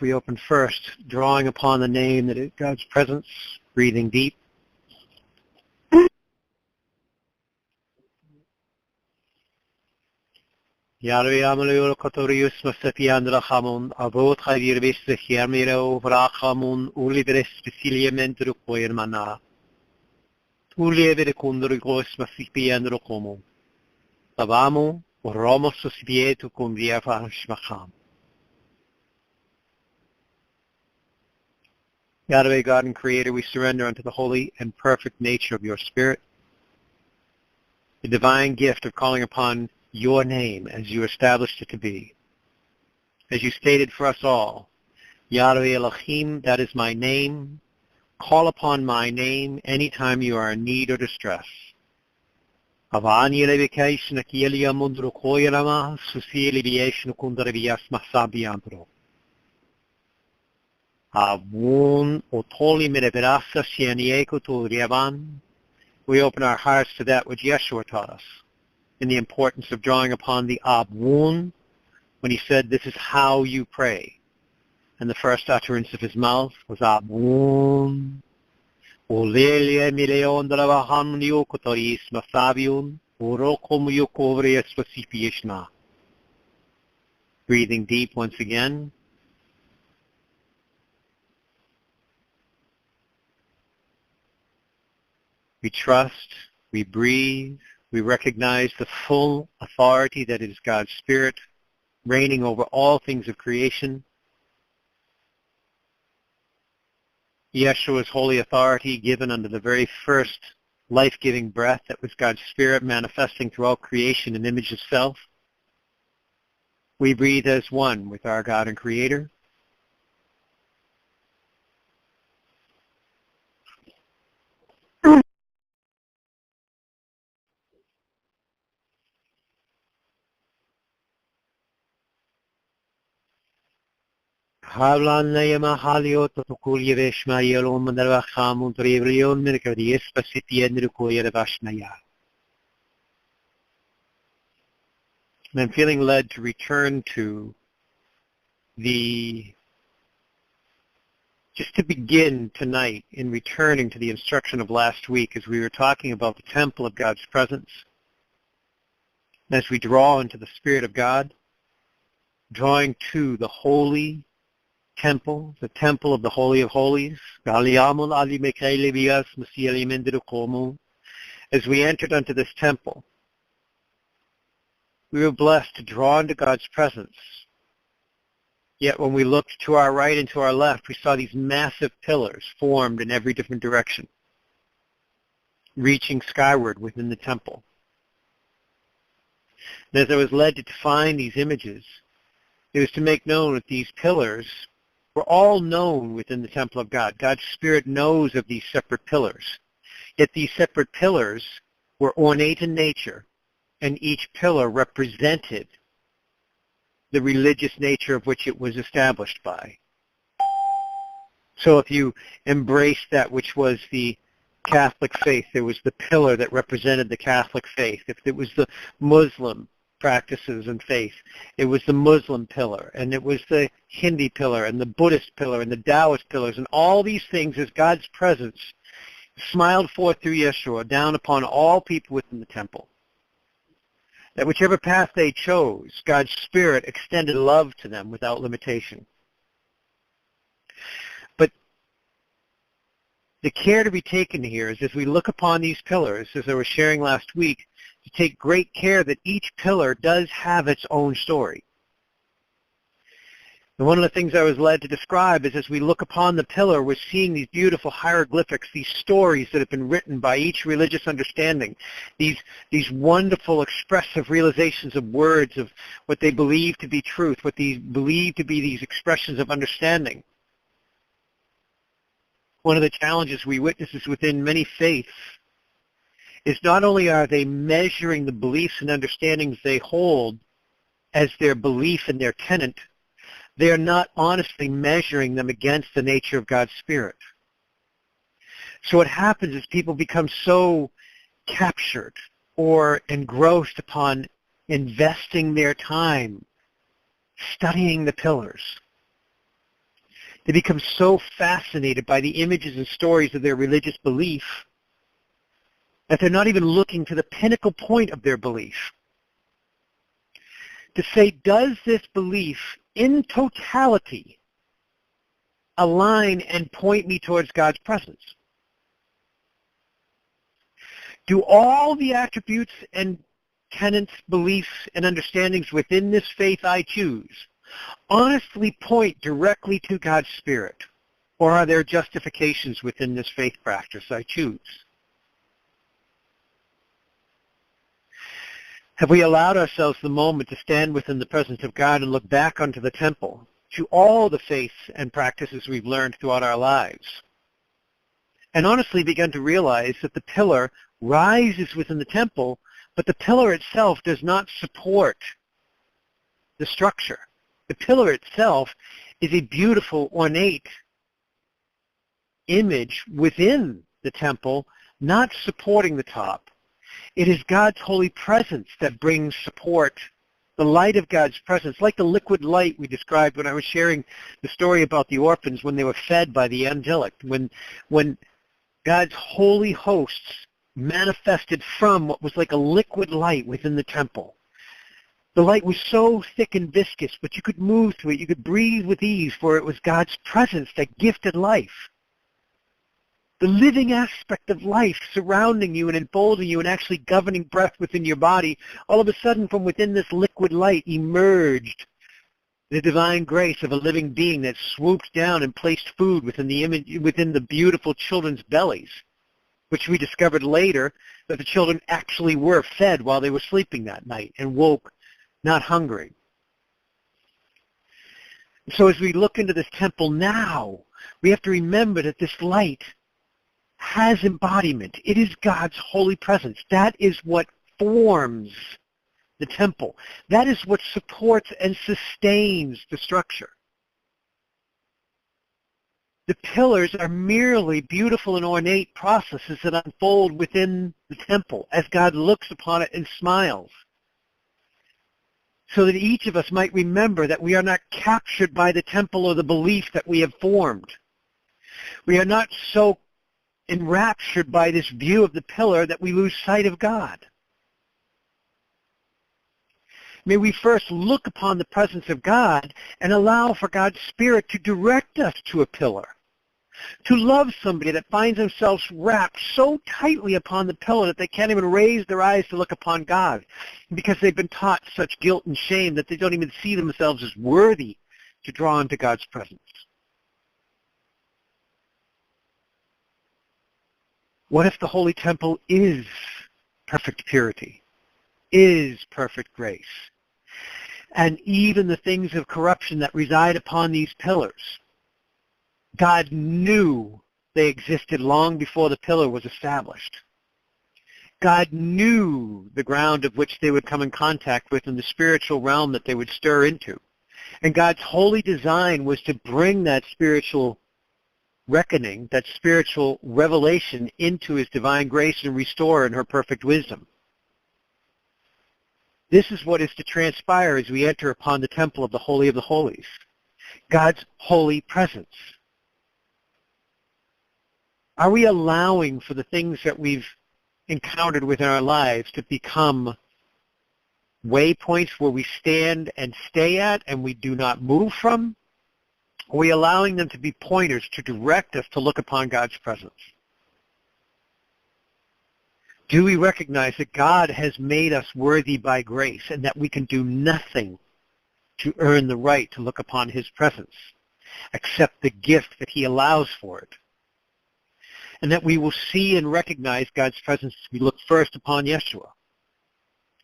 We open first, drawing upon the name that is God's presence, breathing deep. Yahweh Amalur Kotorius Masapiandra Hamon, Abot Hadir Vista Hermiro, Vrachamun, Ulibres Specialiamentur Koyermana. Tulevere Kundurgos Masipiandro Como. Lavamo, Romos Sosipietu cum Viafa Shmacham. Yahweh, God and Creator, we surrender unto the holy and perfect nature of your Spirit, the divine gift of calling upon your name as you established it to be. As you stated for us all, Yahweh Elohim, that is my name. Call upon my name anytime you are in need or distress. Avani Levikeishna Kielia Mundru Koyarama, Susili Vieshnu Kundaravias Masabiandro. Avun Otoli Mereverasa Sianieko to Riavan. We open our hearts to that which Yeshua taught us, in the importance of drawing upon the Avun, when he said, this is how you pray. And the first utterance of his mouth was Avun. Olelia Mileon Dravaham Yokotoris Masabiun, Urokom Yokovrias Vasipieshna. Breathing deep once again. We trust, we breathe, we recognize the full authority that is God's Spirit, reigning over all things of creation. Yeshua's holy authority given under the very first life-giving breath that was God's Spirit manifesting throughout creation an image of self. We breathe as one with our God and Creator. Havlan Haliot Tukulia Veshmayelom and Ravacham Trevrion Mirka, the Espaciti and Rukoya Vashnaya. And I'm feeling led to return to just to begin tonight in returning to the instruction of last week as we were talking about the temple of God's presence. And as we draw into the Spirit of God, drawing to the holy temple, the temple of the Holy of Holies, as we entered unto this temple, we were blessed to draw into God's presence. Yet when we looked to our right and to our left, we saw these massive pillars formed in every different direction, reaching skyward within the temple. And as I was led to define these images, it was to make known that these pillars were all known within the temple of God. God's Spirit knows of these separate pillars. Yet these separate pillars were ornate in nature, and each pillar represented the religious nature of which it was established by. So if you embraced that which was the Catholic faith, there was the pillar that represented the Catholic faith. If it was the Muslim practices and faith, it was the Muslim pillar, and it was the Hindi pillar, and the Buddhist pillar, and the Taoist pillars, and all these things as God's presence smiled forth through Yeshua down upon all people within the temple. That whichever path they chose, God's Spirit extended love to them without limitation. But the care to be taken here is as we look upon these pillars, as I was sharing last week, to take great care that each pillar does have its own story. And one of the things I was led to describe is as we look upon the pillar, we're seeing these beautiful hieroglyphics, these stories that have been written by each religious understanding, these wonderful expressive realizations of words of what they believe to be truth, what they believe to be these expressions of understanding. One of the challenges we witness is within many faiths is not only are they measuring the beliefs and understandings they hold as their belief and their tenet, they are not honestly measuring them against the nature of God's Spirit. So what happens is people become so captured or engrossed upon investing their time studying the pillars They become so fascinated by the images and stories of their religious belief that they're not even looking to the pinnacle point of their belief. To say, does this belief in totality align and point me towards God's presence? Do all the attributes and tenets, beliefs, and understandings within this faith I choose honestly point directly to God's Spirit? Or are there justifications within this faith practice I choose? Have we allowed ourselves the moment to stand within the presence of God and look back onto the temple, to all the faiths and practices we've learned throughout our lives, and honestly begun to realize that the pillar rises within the temple, but the pillar itself does not support the structure. The pillar itself is a beautiful, ornate image within the temple, not supporting the top. It is God's holy presence that brings support, the light of God's presence, like the liquid light we described when I was sharing the story about the orphans when they were fed by the angelic, when God's holy hosts manifested from what was like a liquid light within the temple. The light was so thick and viscous, but you could move through it. You could breathe with ease, for it was God's presence that gifted life. The living aspect of life surrounding you and emboldening you and actually governing breath within your body, all of a sudden from within this liquid light emerged the divine grace of a living being that swooped down and placed food within the image, within the beautiful children's bellies, which we discovered later that the children actually were fed while they were sleeping that night and woke not hungry. So as we look into this temple now, we have to remember that this light has embodiment. It is God's holy presence. That is what forms the temple. That is what supports and sustains the structure. The pillars are merely beautiful and ornate processes that unfold within the temple as God looks upon it and smiles, so that each of us might remember that we are not captured by the temple or the belief that we have formed. We are not so enraptured by this view of the pillar that we lose sight of God. May we first look upon the presence of God and allow for God's Spirit to direct us to a pillar. To love somebody that finds themselves wrapped so tightly upon the pillar that they can't even raise their eyes to look upon God, because they've been taught such guilt and shame that they don't even see themselves as worthy to draw into God's presence. What if the Holy Temple is perfect purity, is perfect grace, and even the things of corruption that reside upon these pillars, God knew they existed long before the pillar was established. God knew the ground of which they would come in contact with and the spiritual realm that they would stir into. And God's holy design was to bring that spiritual reckoning, that spiritual revelation into his divine grace and restore in her perfect wisdom. This is what is to transpire as we enter upon the temple of the Holy of the Holies, God's holy presence. Are we allowing for the things that we've encountered within our lives to become waypoints where we stand and stay at and we do not move from? Are we allowing them to be pointers to direct us to look upon God's presence? Do we recognize that God has made us worthy by grace and that we can do nothing to earn the right to look upon his presence except the gift that he allows for it? And that we will see and recognize God's presence as we look first upon Yeshua.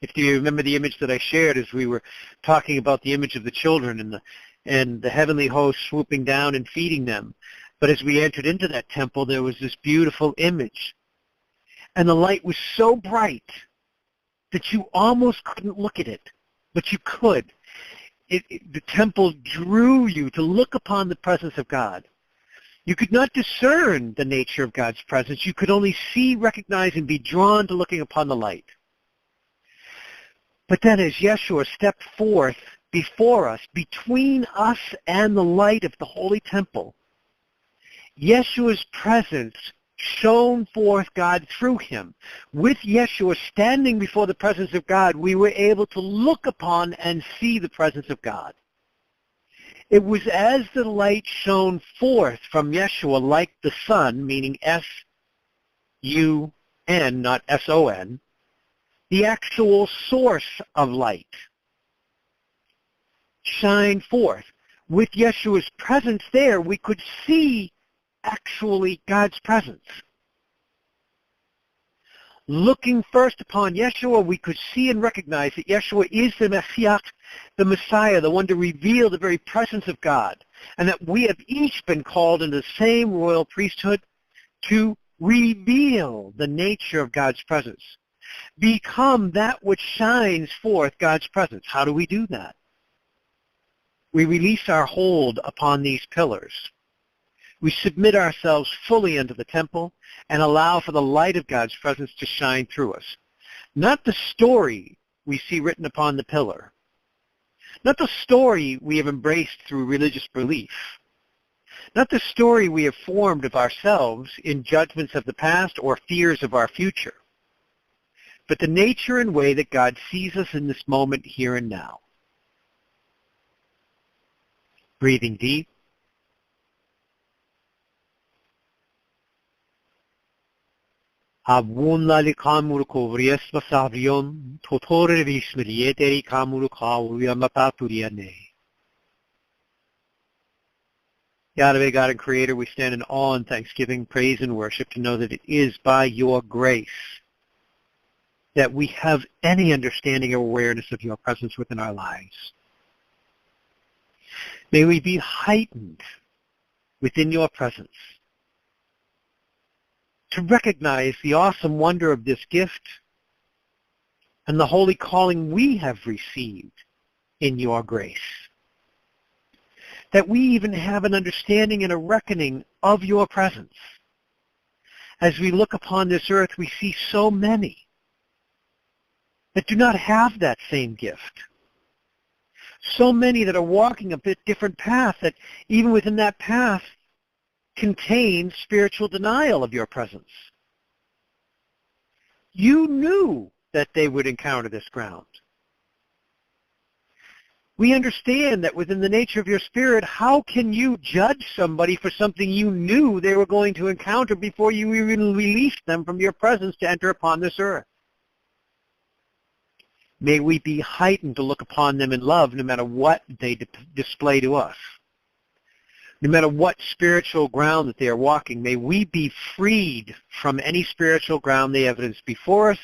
If you remember the image that I shared as we were talking about the image of the children and the heavenly host swooping down and feeding them. But as we entered into that temple, there was this beautiful image. And the light was so bright that you almost couldn't look at it, but you could. The temple drew you to look upon the presence of God. You could not discern the nature of God's presence. You could only see, recognize, and be drawn to looking upon the light. But then as Yeshua stepped forth before us, between us and the light of the holy temple, Yeshua's presence shone forth God through him. With Yeshua standing before the presence of God, we were able to look upon and see the presence of God. It was as the light shone forth from Yeshua like the sun, meaning S-U-N, not S-O-N, the actual source of light, shine forth. With Yeshua's presence there, we could see actually God's presence. Looking first upon Yeshua, we could see and recognize that Yeshua is the Messiah, the Messiah, the one to reveal the very presence of God, and that we have each been called into the same royal priesthood to reveal the nature of God's presence, become that which shines forth God's presence. How do we do that? We release our hold upon these pillars. We submit ourselves fully into the temple and allow for the light of God's presence to shine through us. Not the story we see written upon the pillar. Not the story we have embraced through religious belief. Not the story we have formed of ourselves in judgments of the past or fears of our future. But the nature and way that God sees us in this moment here and now. Breathing deep. Abunlali kamuru kovries basavrion, totore vismerieteri kamuru kawuyamapaturiane. Yahweh, God and Creator, we stand in awe and thanksgiving, praise and worship to know that it is by your grace that we have any understanding or awareness of your presence within our lives. May we be heightened within your presence to recognize the awesome wonder of this gift and the holy calling we have received in your grace. That we even have an understanding and a reckoning of your presence. As we look upon this earth, we see so many that do not have that same gift. So many that are walking a bit different path, that even within that path contains spiritual denial of your presence. You knew that they would encounter this ground. We understand that within the nature of your spirit, how can you judge somebody for something you knew they were going to encounter before you even released them from your presence to enter upon this earth? May we be heightened to look upon them in love no matter what they display to us. No matter what spiritual ground that they are walking, may we be freed from any spiritual ground they evidence before us,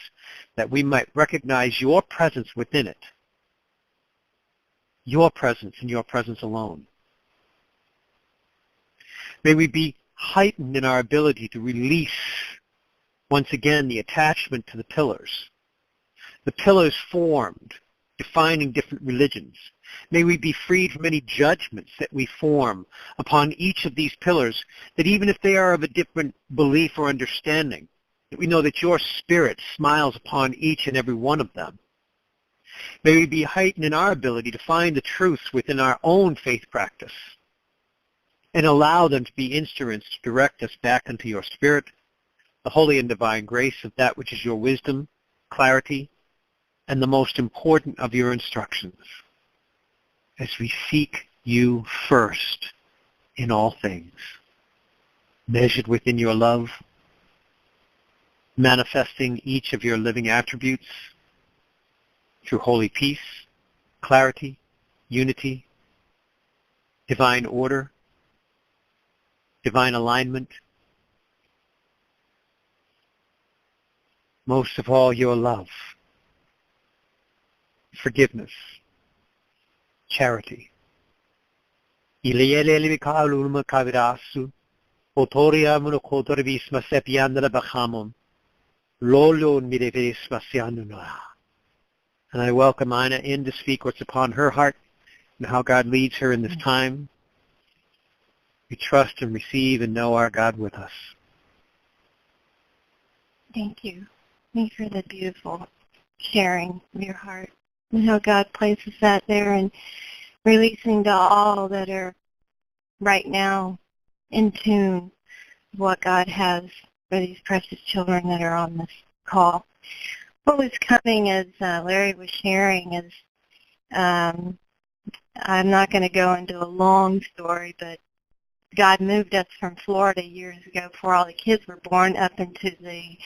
that we might recognize your presence within it. Your presence and your presence alone. May we be heightened in our ability to release, once again, the attachment to the pillars. The pillars formed, defining different religions. May we be freed from any judgments that we form upon each of these pillars, that even if they are of a different belief or understanding, that we know that your Spirit smiles upon each and every one of them. May we be heightened in our ability to find the truths within our own faith practice and allow them to be instruments to direct us back into your Spirit, the holy and divine grace of that which is your wisdom, clarity, and the most important of your instructions, as we seek you first in all things, measured within your love, manifesting each of your living attributes through holy peace, clarity, unity, divine order, divine alignment, most of all your love, forgiveness, charity. And I welcome Ina in to speak what's upon her heart and how God leads her in this time. We trust and receive and know our God with us. Thank you. Thank you for the beautiful sharing of your heart. and how God places that there, and releasing to all that are right now in tune with what God has for these precious children that are on this call. What was coming as Larry was sharing is, I'm not going to go into a long story, but God moved us from Florida years ago before all the kids were born up into the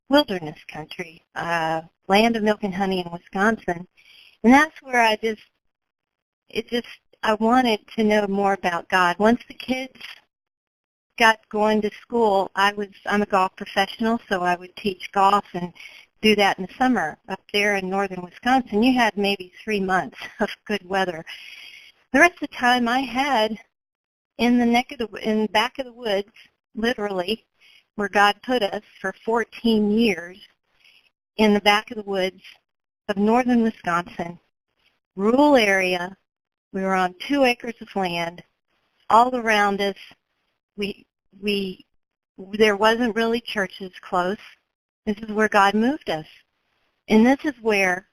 wilderness country, land of milk and honey in Wisconsin. And that's where I wanted to know more about God. Once the kids got going to school, I'm a golf professional, so I would teach golf and do that in the summer. Up there in northern Wisconsin, you had maybe 3 months of good weather. The rest of the time I had in the back of the woods, literally, where God put us for 14 years, in the back of the woods of northern Wisconsin, rural area. We were on 2 acres of land. All around us, there wasn't really churches close. This is where God moved us. And this is where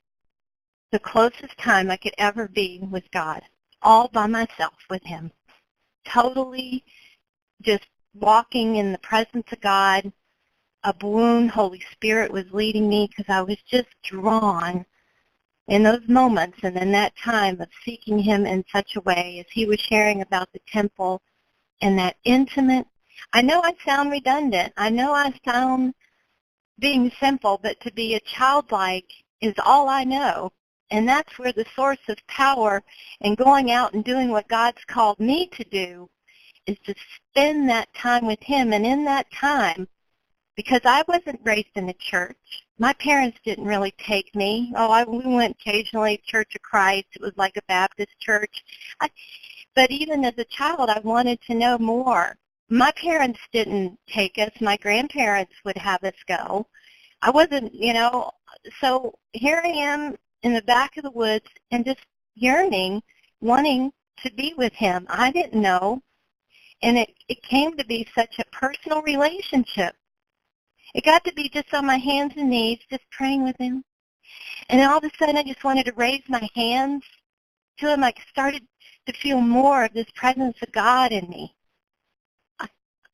the closest time I could ever be with God, all by myself with him. Totally just walking in the presence of God. A balloon, Holy Spirit was leading me because I was just drawn in those moments and in that time of seeking him in such a way as he was sharing about the temple and that intimate. I know I sound redundant. I know I sound being simple, but to be a childlike is all I know. And that's where the source of power and going out and doing what God's called me to do is to spend that time with him. And in that time, because I wasn't raised in a church, my parents didn't really take me. We went occasionally to Church of Christ. It was like a Baptist church. But even as a child, I wanted to know more. My parents didn't take us. My grandparents would have us go. I wasn't, so here I am in the back of the woods and just yearning, wanting to be with him. I didn't know. And it came to be such a personal relationship. It got to be just on my hands and knees, just praying with him. And then all of a sudden I just wanted to raise my hands to him. I started to feel more of this presence of God in me.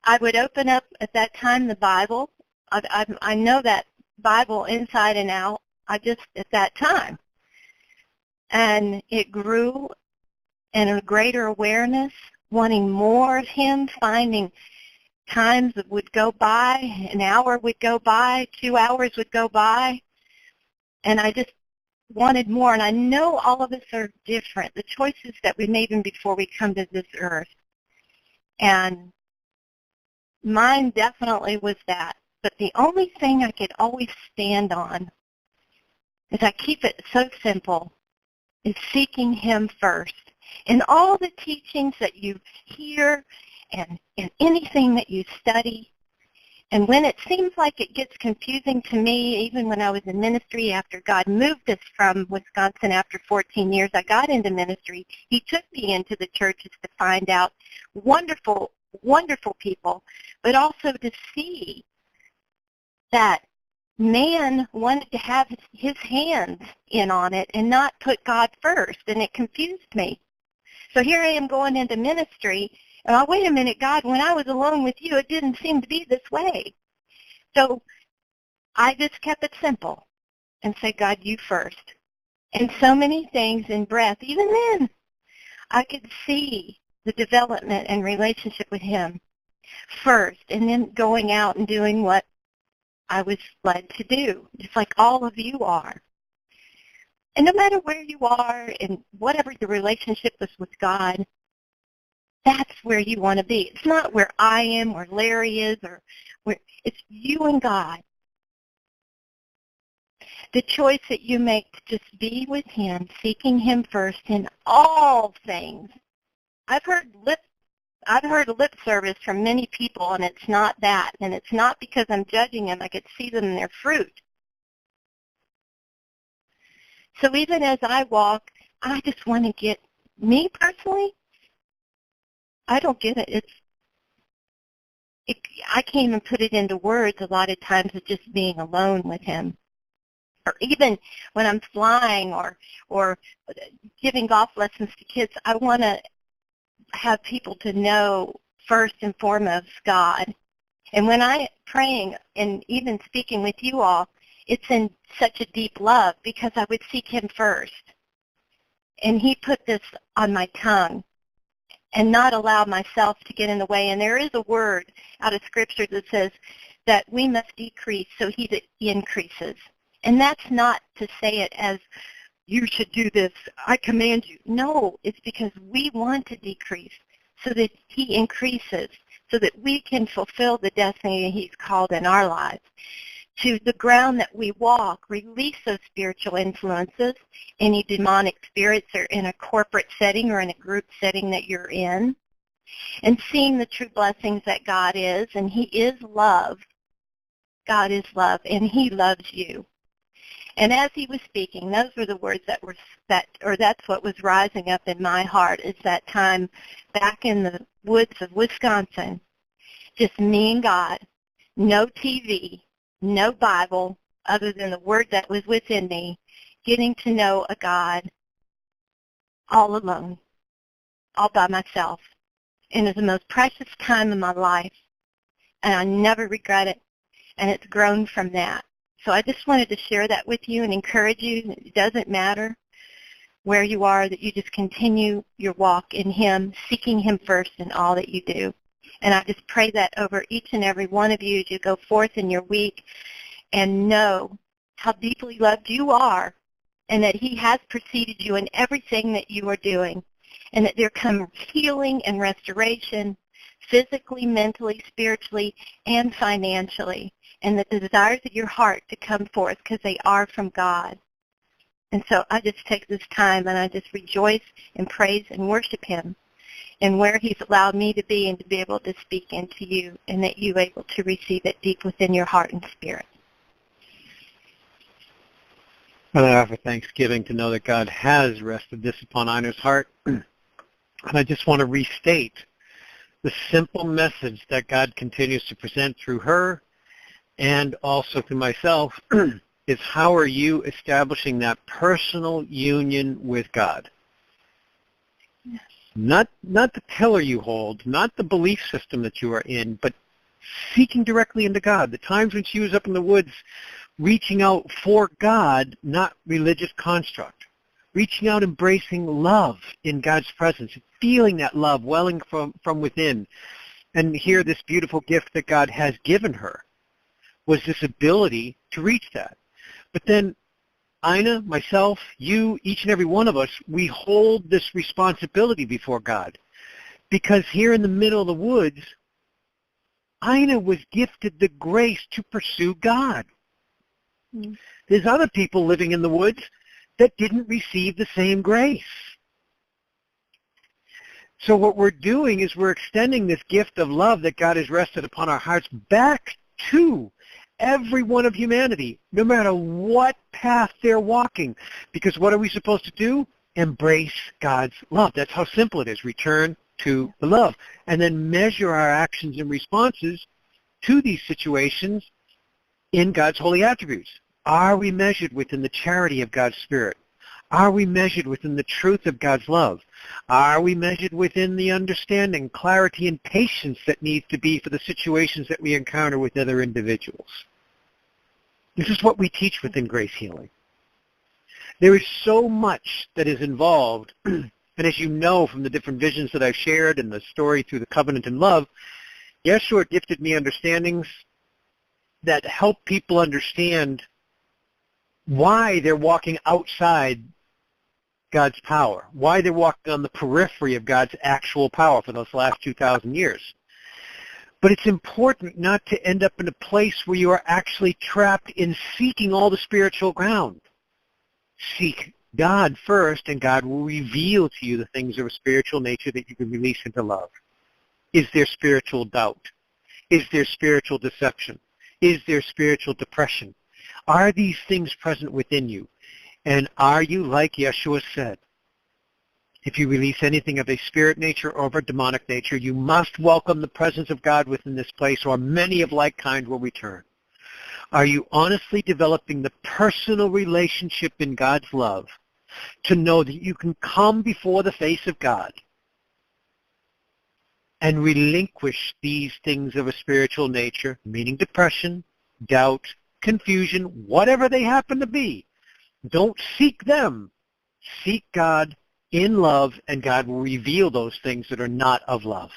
I would open up at that time the Bible. I know that Bible inside and out. At that time. And it grew in a greater awareness, wanting more of him, finding times that would go by, an hour would go by, 2 hours would go by, and I just wanted more. And I know all of us are different, the choices that we made even before we come to this earth. And mine definitely was that. But the only thing I could always stand on, is I keep it so simple, is seeking him first. And all the teachings that you hear and anything that you study, and when it seems like it gets confusing to me, even when I was in ministry after God moved us from Wisconsin after 14 years, I got into ministry. He took me into the churches to find out wonderful, wonderful people, but also to see that man wanted to have his hands in on it and not put God first, and it confused me. So here I am going into ministry, and wait a minute, God, when I was alone with you, it didn't seem to be this way. So I just kept it simple and said, God, you first. And so many things in breath, even then, I could see the development and relationship with him first, and then going out and doing what I was led to do, just like all of you are. And no matter where you are and whatever your relationship is with God, that's where you want to be. It's not where I am or Larry is, or where it's you and God. The choice that you make to just be with him, seeking him first in all things. I've heard lip service from many people, and it's not that. And it's not because I'm judging them. I could see them in their fruit. So even as I walk, I just want to get, me personally, I don't get it. I can't even put it into words a lot of times of just being alone with him. or even when I'm flying or giving golf lessons to kids, I want to have people to know first and foremost God. And when I'm praying and even speaking with you all, it's in such a deep love because I would seek him first. And he put this on my tongue and not allow myself to get in the way. And there is a word out of Scripture that says that we must decrease so he increases. And that's not to say it as you should do this, I command you. No, it's because we want to decrease so that he increases, so that we can fulfill the destiny he's called in our lives. To the ground that we walk, release those spiritual influences, any demonic spirits are in a corporate setting or in a group setting that you're in, and seeing the true blessings that God is, and he is love. God is love, and he loves you. And as he was speaking, those were the words that's what was rising up in my heart, is that time back in the woods of Wisconsin, just me and God, no TV, no Bible, other than the word that was within me, getting to know a God all alone, all by myself. And it's the most precious time in my life, and I never regret it, and it's grown from that. So I just wanted to share that with you and encourage you. It doesn't matter where you are, that you just continue your walk in him, seeking him first in all that you do. And I just pray that over each and every one of you as you go forth in your week and know how deeply loved you are, and that he has preceded you in everything that you are doing, and that there comes healing and restoration physically, mentally, spiritually, and financially, and the desires of your heart to come forth because they are from God. And so I just take this time and I just rejoice and praise and worship him and where he's allowed me to be and to be able to speak into you, and that you're able to receive it deep within your heart and spirit. And I offer thanksgiving to know that God has rested this upon Ina's heart. And I just want to restate the simple message that God continues to present through her and also through myself is, how are you establishing that personal union with God? Yes. Not the pillar you hold, not the belief system that you are in, but seeking directly into God. The times when she was up in the woods reaching out for God, not religious construct. Reaching out, embracing love in God's presence, feeling that love welling from within. And here, this beautiful gift that God has given her was this ability to reach that. But then Ina, myself, you, each and every one of us, we hold this responsibility before God. Because here in the middle of the woods, Ina was gifted the grace to pursue God. Mm. There's other people living in the woods that didn't receive the same grace. So what we're doing is we're extending this gift of love that God has rested upon our hearts back to every one of humanity, no matter what path they're walking. Because what are we supposed to do? Embrace God's love. That's how simple it is. Return to the love. And then measure our actions and responses to these situations in God's holy attributes. Are we measured within the charity of God's Spirit? Are we measured within the truth of God's love? Are we measured within the understanding, clarity, and patience that needs to be for the situations that we encounter with other individuals? This is what we teach within Grace Healing. There is so much that is involved, and as you know from the different visions that I've shared and the story through the covenant and love, Yeshua gifted me understandings that help people understand why they're walking outside God's power, why they're walking on the periphery of God's actual power for those last 2,000 years. But it's important not to end up in a place where you are actually trapped in seeking all the spiritual ground. Seek God first, and God will reveal to you the things of a spiritual nature that you can release into love. Is there spiritual doubt? Is there spiritual deception? Is there spiritual depression? Are these things present within you? And are you, like Yeshua said, if you release anything of a spirit nature or of a demonic nature, you must welcome the presence of God within this place, or many of like kind will return. Are you honestly developing the personal relationship in God's love to know that you can come before the face of God and relinquish these things of a spiritual nature, meaning depression, doubt, confusion, whatever they happen to be? Don't seek them. Seek God in love, and God will reveal those things that are not of love.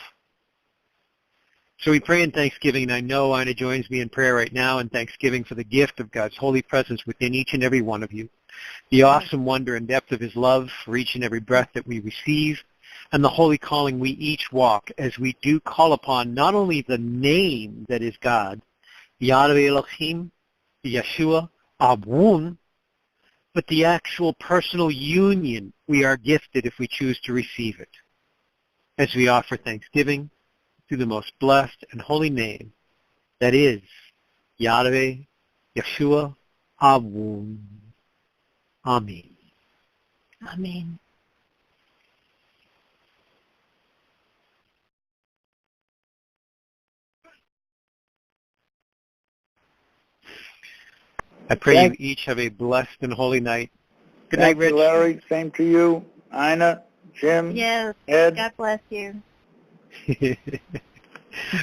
So we pray in thanksgiving, and I know Ina joins me in prayer right now in thanksgiving for the gift of God's holy presence within each and every one of you, the awesome wonder and depth of his love for each and every breath that we receive, and the holy calling we each walk as we do call upon not only the name that is God, Yahweh Elohim, Yeshua, Abun, but the actual personal union we are gifted if we choose to receive it, as we offer thanksgiving through the most blessed and holy name that is Yahweh, Yeshua, Abun. Amen. Amen. I pray you each have a blessed and holy night. Good night, Rich. Thank you, Larry. Same to you. Ina, Jim, Yes. Ed. God bless you.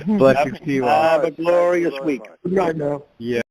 Blessings to you all. Have a glorious week. Yeah.